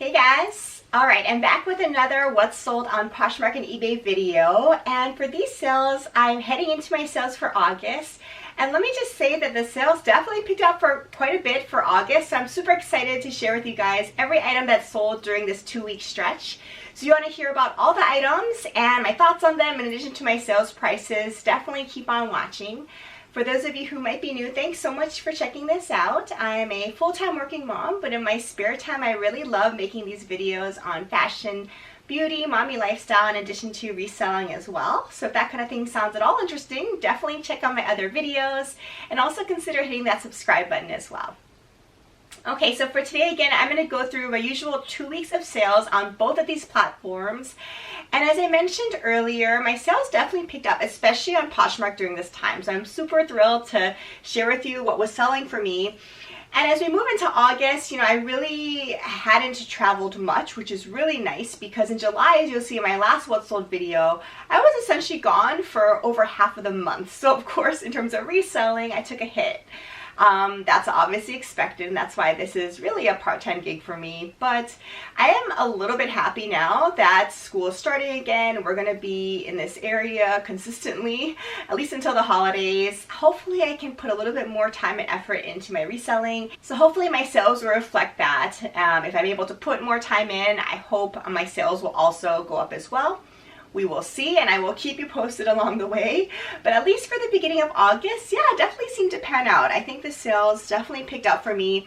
Hey guys! Alright, I'm back with another What's Sold on Poshmark and eBay video, and for these sales, I'm heading into my sales for August. And let me just say that the sales definitely picked up for quite a bit for August, so I'm super excited to share with you guys every item that's sold during this 2-week stretch. So you want to hear about all the items and my thoughts on them in addition to my sales prices, definitely keep on watching. For those of you who might be new, thanks so much for checking this out. I am a full-time working mom, but in my spare time, I really love making these videos on fashion, beauty, mommy lifestyle, in addition to reselling as well. So if that kind of thing sounds at all interesting, definitely check out my other videos and also consider hitting that subscribe button as well. Okay, so for today, again, I'm going to go through my usual 2 weeks of sales on both of these platforms. And as I mentioned earlier, my sales definitely picked up, especially on Poshmark during this time. So I'm super thrilled to share with you what was selling for me. And as we move into August, I really hadn't traveled much, which is really nice because in July, as you'll see in my last What's Sold video, I was essentially gone for over half of the month. So of course, in terms of reselling, I took a hit. That's obviously expected, and that's why this is really a part-time gig for me. But I am a little bit happy now that school is starting again. We're going to be in this area consistently, at least until the holidays. Hopefully I can put a little bit more time and effort into my reselling. So hopefully my sales will reflect that. If I'm able to put more time in, I hope my sales will also go up as well. We will see, and I will keep you posted along the way. But at least for the beginning of August, yeah, definitely seemed to pan out. I think the sales definitely picked up for me,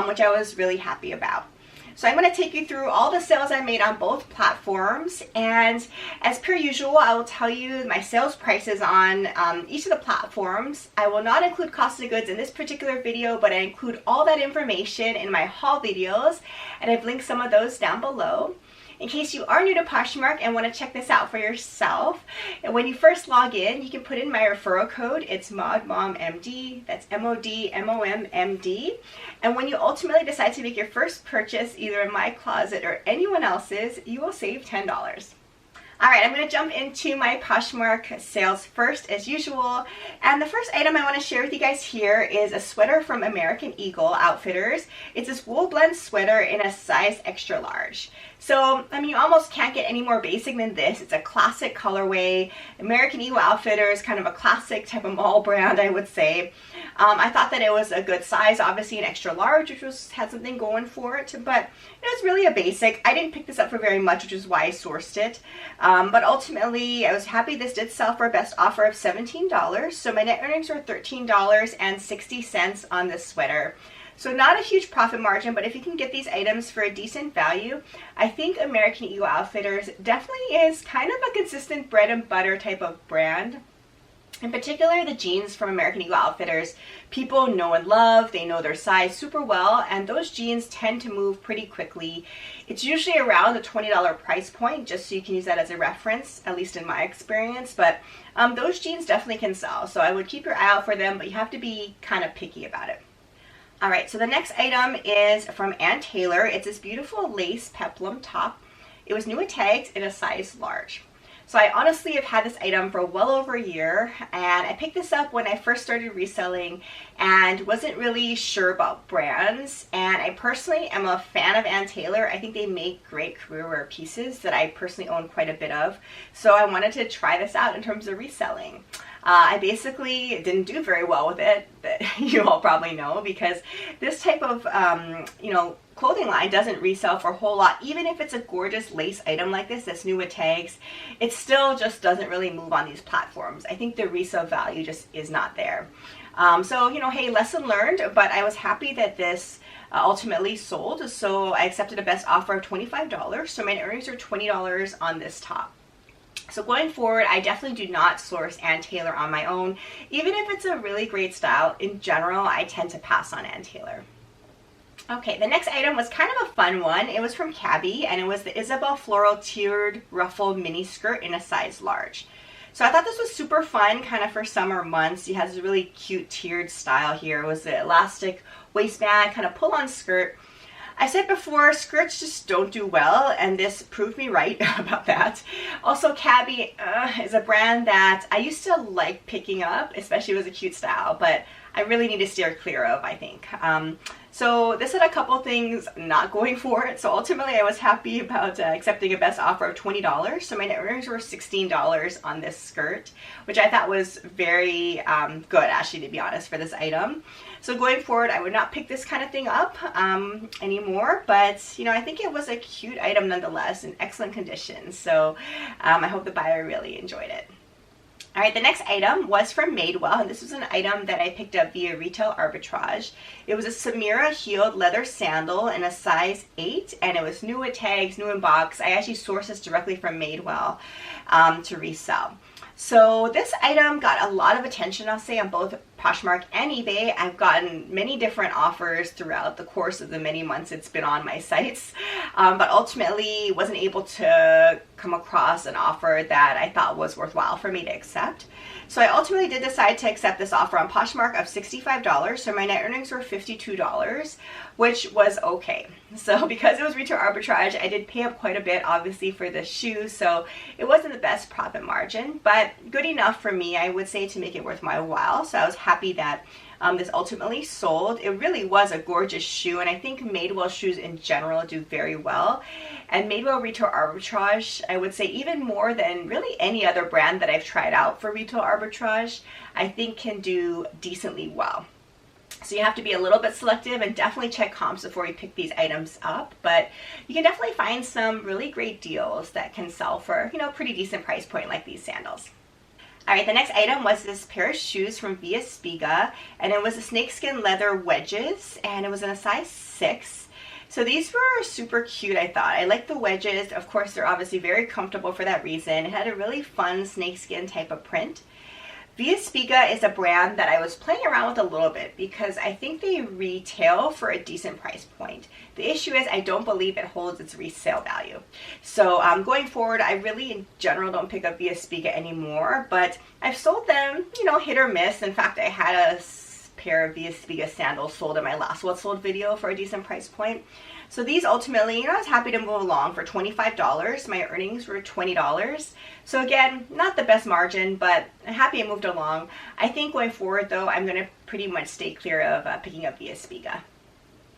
which I was really happy about. So I'm going to take you through all the sales I made on both platforms, and as per usual, I will tell you my sales prices on each of the platforms. I will not include cost of goods in this particular video, but I include all that information in my haul videos, and I've linked some of those down below. In case you are new to Poshmark and want to check this out for yourself, and when you first log in, you can put in my referral code. It's MODMOMMD. That's MODMOMMD. And when you ultimately decide to make your first purchase, either in my closet or anyone else's, you will save $10. Alright, I'm going to jump into my Poshmark sales first as usual. And the first item I want to share with you guys here is a sweater from American Eagle Outfitters. It's this wool blend sweater in a size extra large. So, you almost can't get any more basic than this. It's a classic colorway. American Eagle Outfitters, kind of a classic type of mall brand, I would say. I thought that it was a good size, obviously an extra large, which had something going for it, but it's really a basic. I didn't pick this up for very much, which is why I sourced it. But ultimately, I was happy this did sell for a best offer of $17. So my net earnings were $13.60 on this sweater. So not a huge profit margin, but if you can get these items for a decent value, I think American Eagle Outfitters definitely is kind of a consistent bread and butter type of brand. In particular, the jeans from American Eagle Outfitters, people know and love. They know their size super well, and those jeans tend to move pretty quickly. It's usually around the $20 price point, just so you can use that as a reference, at least in my experience. But those jeans definitely can sell, so I would keep your eye out for them, but you have to be kind of picky about it. Alright, so the next item is from Ann Taylor. It's this beautiful lace peplum top. It was new with tags in a size large. So I honestly have had this item for well over a year, and I picked this up when I first started reselling and wasn't really sure about brands. And I personally am a fan of Ann Taylor. I think they make great career wear pieces that I personally own quite a bit of. So I wanted to try this out in terms of reselling. I basically didn't do very well with it, but you all probably know, because this type of, clothing line doesn't resell for a whole lot. Even if it's a gorgeous lace item like this that's new with tags, it still just doesn't really move on these platforms. I think the resale value just is not there. Hey, lesson learned, but I was happy that this ultimately sold, so I accepted a best offer of $25, so my earnings are $20 on this top. So going forward, I definitely do not source Ann Taylor on my own. Even if it's a really great style, in general, I tend to pass on Ann Taylor. Okay, the next item was kind of a fun one. It was from Cabby, and it was the Isabel Floral Tiered Ruffle Mini Skirt in a size large. So I thought this was super fun, kind of for summer months. It has a really cute tiered style here. It was the elastic waistband, kind of pull-on skirt. I said before, skirts just don't do well, and this proved me right about that. Also, Cabby is a brand that I used to like picking up, especially if it was a cute style, but I really need to steer clear of, I think. So this had a couple things not going for it. So ultimately I was happy about accepting a best offer of $20. So my net earnings were $16 on this skirt, which I thought was very good, actually, to be honest, for this item. So going forward, I would not pick this kind of thing up anymore, but you know, I think it was a cute item nonetheless, in excellent condition. So I hope the buyer really enjoyed it. All right, the next item was from Madewell, and this was an item that I picked up via retail arbitrage. It was a Samira heeled leather sandal in a size 8, and it was new with tags, new in box. I actually sourced this directly from Madewell to resell. So this item got a lot of attention, I'll say, on both Poshmark and eBay. I've gotten many different offers throughout the course of the many months it's been on my sites, but ultimately wasn't able to come across an offer that I thought was worthwhile for me to accept. So I ultimately did decide to accept this offer on Poshmark of $65, so my net earnings were $52, which was okay. So because it was retail arbitrage, I did pay up quite a bit, obviously, for this shoe, so it wasn't the best profit margin, but good enough for me, I would say, to make it worth my while. So I was happy that this ultimately sold. It really was a gorgeous shoe, and I think Madewell shoes in general do very well. And Madewell retail arbitrage, I would say, even more than really any other brand that I've tried out for retail arbitrage, I think can do decently well. So you have to be a little bit selective and definitely check comps before you pick these items up, but you can definitely find some really great deals that can sell for, you know, pretty decent price point like these sandals. All right, the next item was this pair of shoes from Via Spiga, and it was a snakeskin leather wedges, and it was in a size 6. So these were super cute, I thought. I like the wedges. Of course, they're obviously very comfortable for that reason. It had a really fun snakeskin type of print. Via Spiga is a brand that I was playing around with a little bit because I think they retail for a decent price point. The issue is I don't believe it holds its resale value. So going forward, I really in general don't pick up Via Spiga anymore, but I've sold them, you know, hit or miss. In fact, I had a pair of Via Spiga sandals sold in my last What Sold video for a decent price point. So these ultimately, you know, I was happy to move along for $25. My earnings were $20. So again, not the best margin, but I'm happy I moved along. I think going forward though, I'm going to pretty much stay clear of picking up Via Spiga.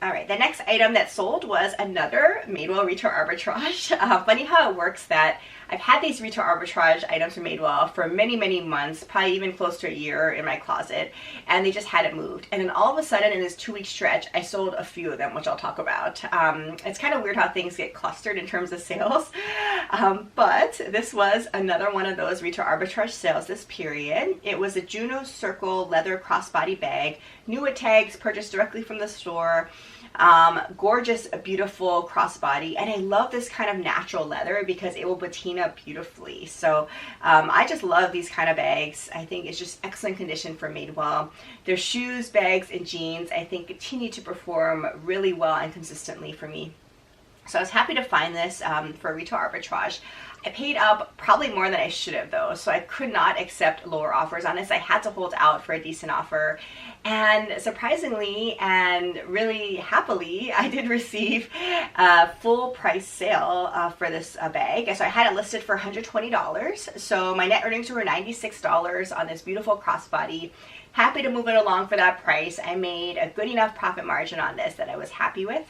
All right, the next item that sold was another Madewell retail arbitrage. Funny how it works that I've had these retail arbitrage items from Madewell for many, many months, probably even close to a year in my closet, and they just hadn't moved. And then all of a sudden in this 2-week stretch, I sold a few of them, which I'll talk about. It's kind of weird how things get clustered in terms of sales, but this was another one of those retail arbitrage sales this period. It was a Juno Circle leather crossbody bag, new with tags, purchased directly from the store. Gorgeous, beautiful crossbody, and I love this kind of natural leather because it will patina beautifully. So I just love these kind of bags. I think it's just excellent condition for Madewell. Their shoes, bags, and jeans I think continue to perform really well and consistently for me. So I was happy to find this for retail arbitrage. I paid up probably more than I should have though, so I could not accept lower offers on this. I had to hold out for a decent offer, and surprisingly and really happily, I did receive a full price sale for this bag. So I had it listed for $120, so my net earnings were $96 on this beautiful crossbody. Happy to move it along for that price. I made a good enough profit margin on this that I was happy with.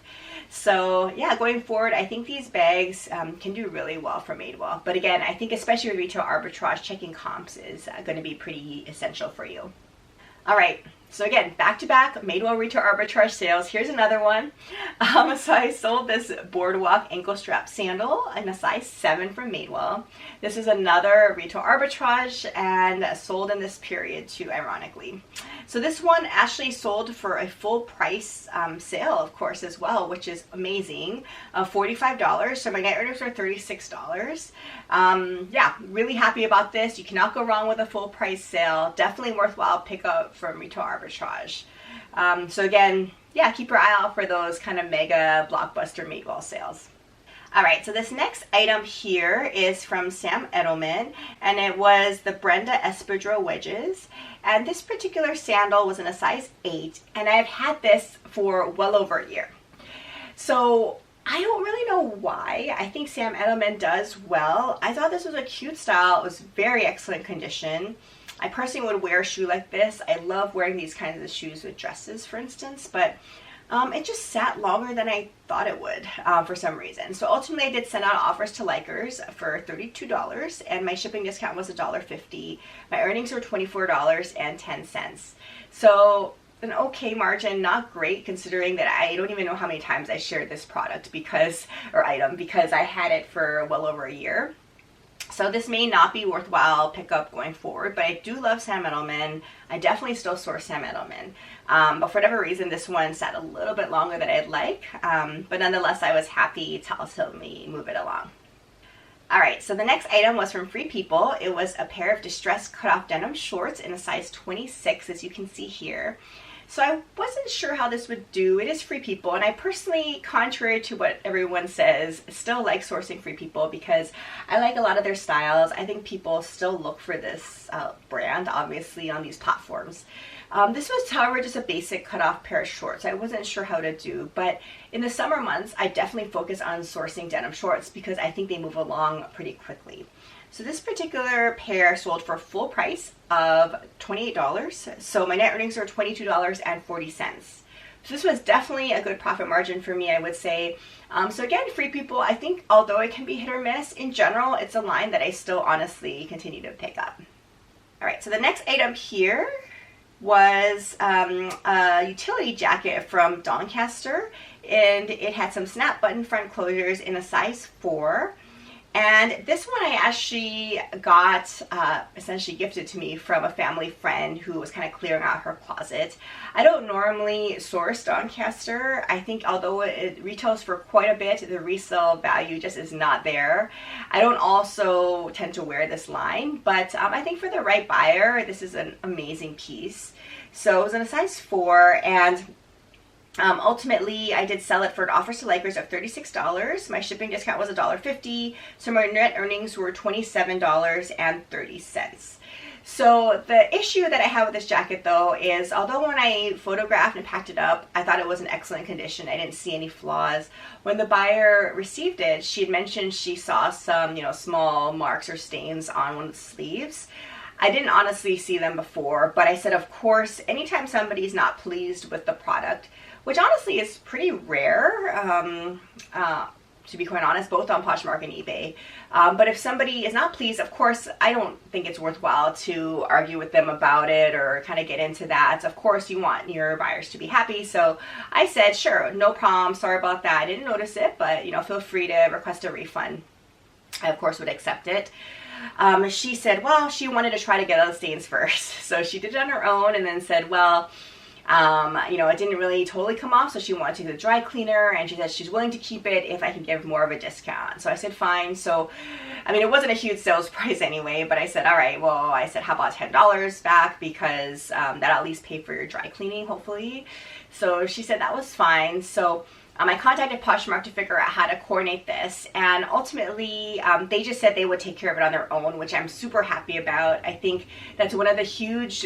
So yeah, going forward, I think these bags can do really well for Madewell. But again, I think especially with retail arbitrage, checking comps is going to be pretty essential for you. All right, so again, back-to-back Madewell retail arbitrage sales. Here's another one. So I sold this boardwalk ankle strap sandal in a size 7 from Madewell. This is another retail arbitrage and sold in this period too, ironically. So this one actually sold for a full price sale, of course, as well, which is amazing, $45. So my net earnings were $36. Yeah, really happy about this. You cannot go wrong with a full price sale. Definitely worthwhile pickup from retail arbitrage. So again, yeah, keep your eye out for those kind of mega blockbuster Madewell sales. All right, so this next item here is from Sam Edelman, and it was the Brenda Espadrille wedges. And this particular sandal was in a size 8, and I've had this for well over a year. So I don't really know why. I think Sam Edelman does well. I thought this was a cute style. It was very excellent condition. I personally would wear a shoe like this. I love wearing these kinds of shoes with dresses, for instance, but it just sat longer than I thought it would for some reason. So ultimately I did send out offers to likers for $32 and my shipping discount was $1.50. My earnings were $24.10. So an okay margin, not great considering that I don't even know how many times I shared this product item because I had it for well over a year. So this may not be worthwhile pickup going forward, but I do love Sam Edelman. I definitely still source Sam Edelman. But for whatever reason, this one sat a little bit longer than I'd like. But nonetheless, I was happy to also move it along. All right, so the next item was from Free People. It was a pair of distressed cutoff denim shorts in a size 26, as you can see here. So I wasn't sure how this would do. It is Free People, and I personally, contrary to what everyone says, still like sourcing Free People because I like a lot of their styles. I think people still look for this brand, obviously, on these platforms. This was, however, just a basic cutoff pair of shorts. I wasn't sure how to do, but in the summer months, I definitely focus on sourcing denim shorts because I think they move along pretty quickly. So this particular pair sold for full price of $28. So my net earnings are $22.40. So this was definitely a good profit margin for me, I would say. So again, Free People, I think although it can be hit or miss, in general, it's a line that I still honestly continue to pick up. All right, so the next item here was a utility jacket from Doncaster, and it had some snap button front closures in a size 4. And this one I actually got essentially gifted to me from a family friend who was kind of clearing out her closet. I don't normally source Doncaster. I think although it retails for quite a bit, the resale value just is not there. I don't also tend to wear this line, but I think for the right buyer, this is an amazing piece. So it was in a size 4, and ultimately, I did sell it for an offer to likers of $36. My shipping discount was $1.50, so my net earnings were $27.30. So the issue that I have with this jacket, though, is although when I photographed and packed it up, I thought it was in excellent condition. I didn't see any flaws. When the buyer received it, she had mentioned she saw some, small marks or stains on one of the sleeves. I didn't honestly see them before, but I said, of course, anytime somebody's not pleased with the product, which honestly is pretty rare, to be quite honest, both on Poshmark and eBay. But if somebody is not pleased, of course, I don't think it's worthwhile to argue with them about it or kind of get into that. Of course, you want your buyers to be happy. So I said, sure, no problem. Sorry about that. I didn't notice it, but feel free to request a refund. I, of course, would accept it. She said, well, she wanted to try to get out the stains first. So she did it on her own and then said, well, it didn't really totally come off, so she wanted to take the dry cleaner, and she said she's willing to keep it if I can give more of a discount. So I said, fine. So, it wasn't a huge sales price anyway, but I said, all right, well, I said, how about $10 back, because that'll at least pay for your dry cleaning, hopefully. So she said that was fine. So I contacted Poshmark to figure out how to coordinate this, and ultimately they just said they would take care of it on their own, which I'm super happy about. I think that's one of the huge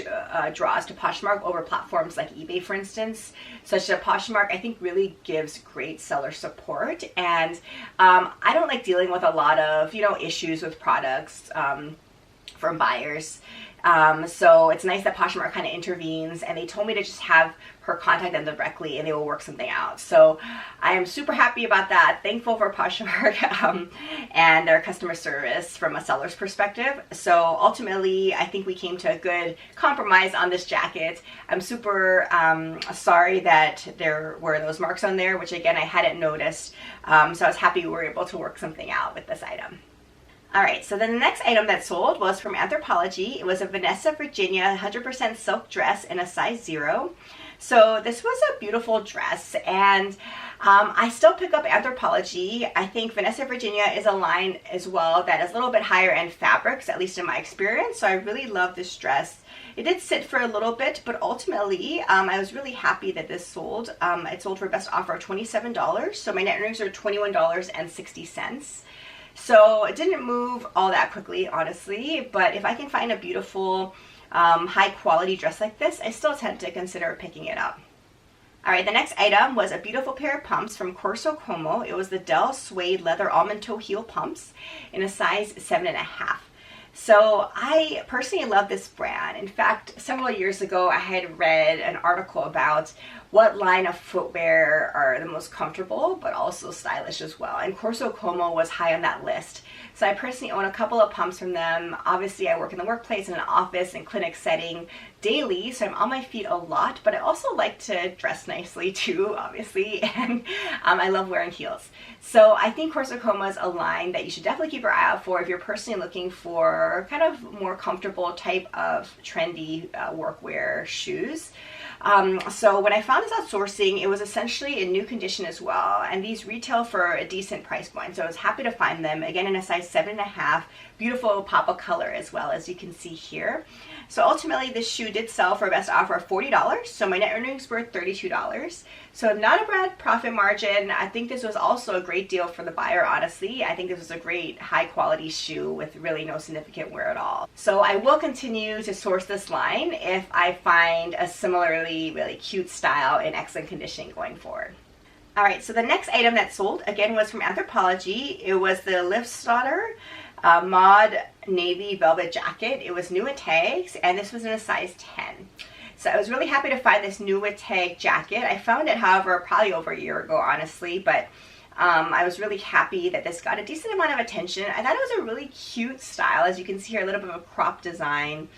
draws to Poshmark over platforms like eBay, for instance, such that Poshmark, I think, really gives great seller support, and I don't like dealing with a lot of, issues with products from buyers. So it's nice that Poshmark kind of intervenes, and they told me to just have her contact them directly and they will work something out. So I am super happy about that. Thankful for Poshmark and their customer service from a seller's perspective. So ultimately, I think we came to a good compromise on this jacket. I'm super sorry that there were those marks on there, which again, I hadn't noticed. So I was happy we were able to work something out with this item. All right, so then the next item that sold was from Anthropologie. It was a Vanessa Virginia 100% silk dress in a size 0. So this was a beautiful dress, and I still pick up Anthropologie. I think Vanessa Virginia is a line as well that is a little bit higher end fabrics, at least in my experience. So I really love this dress. It did sit for a little bit, but ultimately I was really happy that this sold. It sold for a best offer of $27. So my net earnings are $21.60. So it didn't move all that quickly, honestly, but if I can find a beautiful, high quality dress like this, I still tend to consider picking it up. All right, the next item was a beautiful pair of pumps from Corso Como. It was the Dell Suede Leather Almond Toe Heel Pumps in a size 7.5. So I personally love this brand. In fact, several years ago, I had read an article about what line of footwear are the most comfortable, but also stylish as well. And Corso Como was high on that list. So I personally own a couple of pumps from them. Obviously, I work in the workplace, in an office, and clinic setting daily, so I'm on my feet a lot, but I also like to dress nicely too, obviously, and I love wearing heels. So I think Corso Como is a line that you should definitely keep your eye out for if you're personally looking for kind of more comfortable type of trendy workwear shoes. So when I found this outsourcing, it was essentially in new condition as well, and these retail for a decent price point, so I was happy to find them, again in a size 7.5, beautiful pop of color as well, as you can see here. So ultimately this shoe did sell for a best offer of $40, so my net earnings were $32. So not a bad profit margin. I think this was also a great deal for the buyer, honestly. I think this was a great high quality shoe with really no significant wear at all. So I will continue to source this line if I find a similarly really cute style in excellent condition going forward. All right, so the next item that sold, again, was from Anthropologie. It was the Liftstotter Mod Navy Velvet Jacket. It was new with tags, and this was in a size 10. So I was really happy to find this new with tag jacket. I found it, however, probably over a year ago, honestly, but I was really happy that this got a decent amount of attention. I thought it was a really cute style. As you can see here, a little bit of a crop design,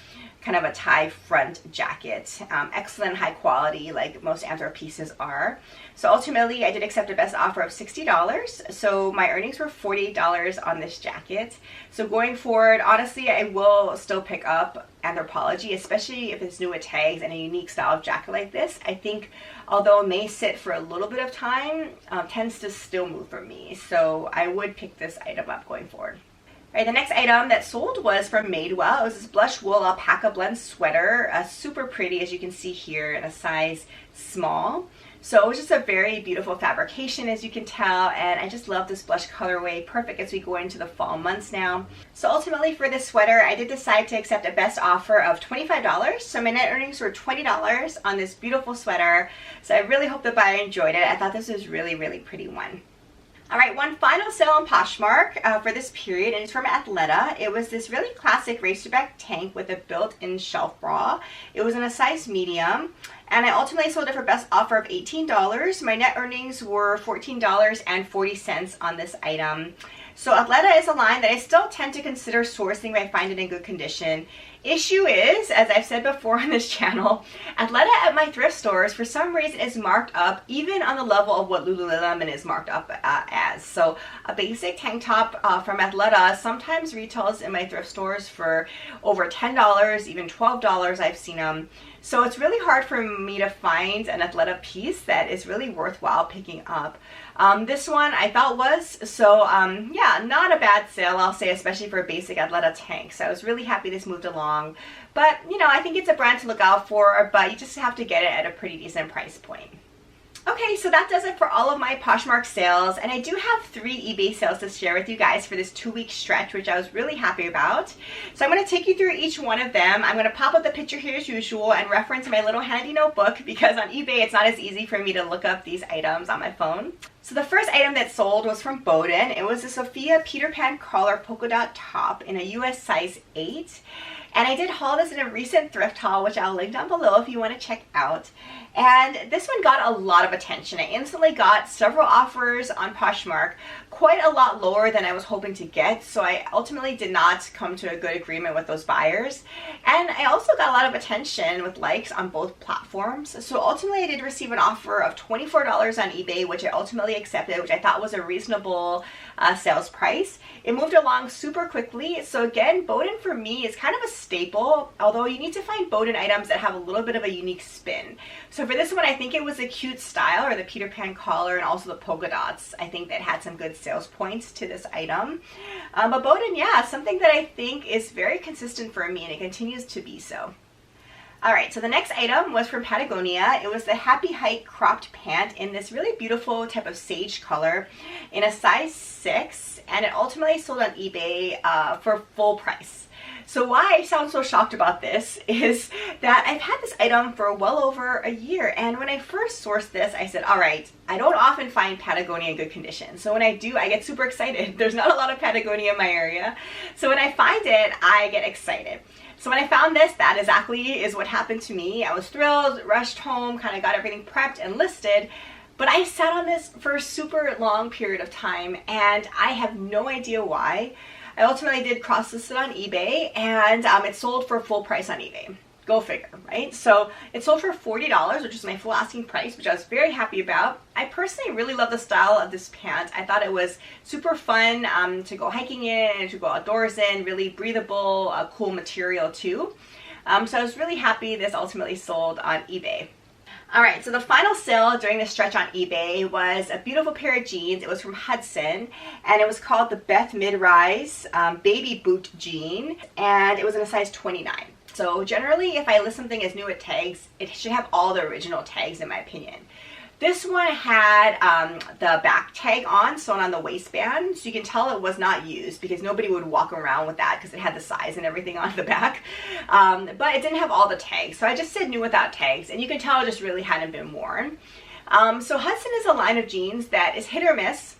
kind of a tie front jacket. Excellent high quality, like most Anthro pieces are. So ultimately, I did accept a best offer of $60. So my earnings were $48 on this jacket. So going forward, honestly, I will still pick up Anthropologie, especially if it's new with tags and a unique style of jacket like this. I think, although it may sit for a little bit of time, tends to still move for me. So I would pick this item up going forward. Right, the next item that sold was from Madewell. It was this blush wool alpaca blend sweater, super pretty, as you can see here, in a size small. So it was just a very beautiful fabrication, as you can tell, and I just love this blush colorway, perfect as we go into the fall months now. So ultimately for this sweater, I did decide to accept a best offer of $25. So my net earnings were $20 on this beautiful sweater. So I really hope the buyer enjoyed it. I thought this was really, really pretty one. All right, one final sale on Poshmark for this period, and it's from Athleta. It was this really classic racerback tank with a built-in shelf bra. It was in a size medium, and I ultimately sold it for best offer of $18. My net earnings were $14.40 on this item. So Athleta is a line that I still tend to consider sourcing if I find it in good condition. Issue is, as I've said before on this channel, Athleta at my thrift stores for some reason is marked up even on the level of what Lululemon is marked up as. So a basic tank top from Athleta sometimes retails in my thrift stores for over $10, even $12 I've seen them. So it's really hard for me to find an Athleta piece that is really worthwhile picking up. This one I thought was, so yeah, not a bad sale, I'll say, especially for a basic Athleta tank. So I was really happy this moved along. But, you know, I think it's a brand to look out for, but you just have to get it at a pretty decent price point. Okay, so that does it for all of my Poshmark sales, and I do have 3 eBay sales to share with you guys for this 2-week stretch, which I was really happy about. So I'm going to take you through each one of them. I'm going to pop up the picture here as usual and reference my little handy notebook, because on eBay it's not as easy for me to look up these items on my phone. So the first item that sold was from Boden. It was a Sophia Peter Pan collar polka dot top in a US size 8. And I did haul this in a recent thrift haul, which I'll link down below if you want to check out. And this one got a lot of attention. I instantly got several offers on Poshmark, quite a lot lower than I was hoping to get. So I ultimately did not come to a good agreement with those buyers. And I also got a lot of attention with likes on both platforms. So ultimately I did receive an offer of $24 on eBay, which I ultimately accepted, which I thought was a reasonable sales price. It moved along super quickly. So again, Boden for me is kind of a staple, although you need to find Boden items that have a little bit of a unique spin. So for this one, I think it was a cute style, or the Peter Pan collar, and also the polka dots. I think that had some good sales points to this item. But Boden, yeah, something that I think is very consistent for me, and it continues to be so. All right, so the next item was from Patagonia. It was the Happy Hike cropped pant in this really beautiful type of sage color in a size 6, and it ultimately sold on eBay for full price. So why I sound so shocked about this is that I've had this item for well over a year, and when I first sourced this, I said, all right, I don't often find Patagonia in good condition. So when I do, I get super excited. There's not a lot of Patagonia in my area. So when I find it, I get excited. So when I found this, that exactly is what happened to me. I was thrilled, rushed home, kind of got everything prepped and listed. But I sat on this for a super long period of time, and I have no idea why. I ultimately did cross-list it on eBay, and it sold for full price on eBay. Go figure, right? So it sold for $40, which is my full asking price, which I was very happy about. I personally really love the style of this pant. I thought it was super fun to go hiking in and to go outdoors in, really breathable, cool material too. So I was really happy this ultimately sold on eBay. All right, so the final sale during the stretch on eBay was a beautiful pair of jeans. It was from Hudson, and it was called the Beth Mid-Rise Baby Boot Jean, and it was in a size 29. So generally, if I list something as new at tags, it should have all the original tags in my opinion. This one had the back tag on, sewn on the waistband, so you can tell it was not used because nobody would walk around with that because it had the size and everything on the back. But it didn't have all the tags, so I just said new without tags, and you can tell it just really hadn't been worn. So Hudson is a line of jeans that is hit or miss.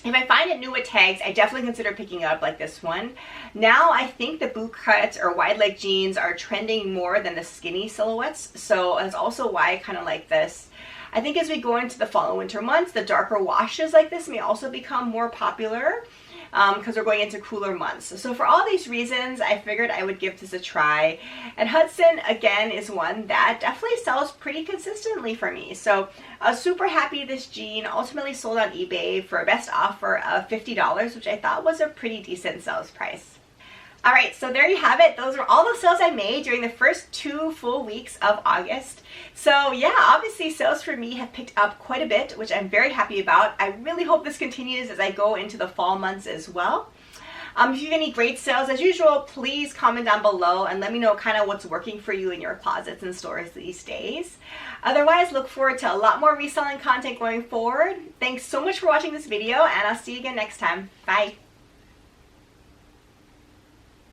If I find it new with tags, I definitely consider picking it up like this one. Now I think the boot cut or wide leg jeans are trending more than the skinny silhouettes, so that's also why I kind of like this. I think as we go into the fall and winter months, the darker washes like this may also become more popular because we're going into cooler months. So for all these reasons, I figured I would give this a try. And Hudson, again, is one that definitely sells pretty consistently for me. So I was super happy this jean ultimately sold on eBay for a best offer of $50, which I thought was a pretty decent sales price. All right, so there you have it. Those are all the sales I made during the first 2 full weeks of August. So yeah, obviously sales for me have picked up quite a bit, which I'm very happy about. I really hope this continues as I go into the fall months as well. If you have any great sales, as usual, please comment down below and let me know kind of what's working for you in your closets and stores these days. Otherwise, look forward to a lot more reselling content going forward. Thanks so much for watching this video, and I'll see you again next time. Bye.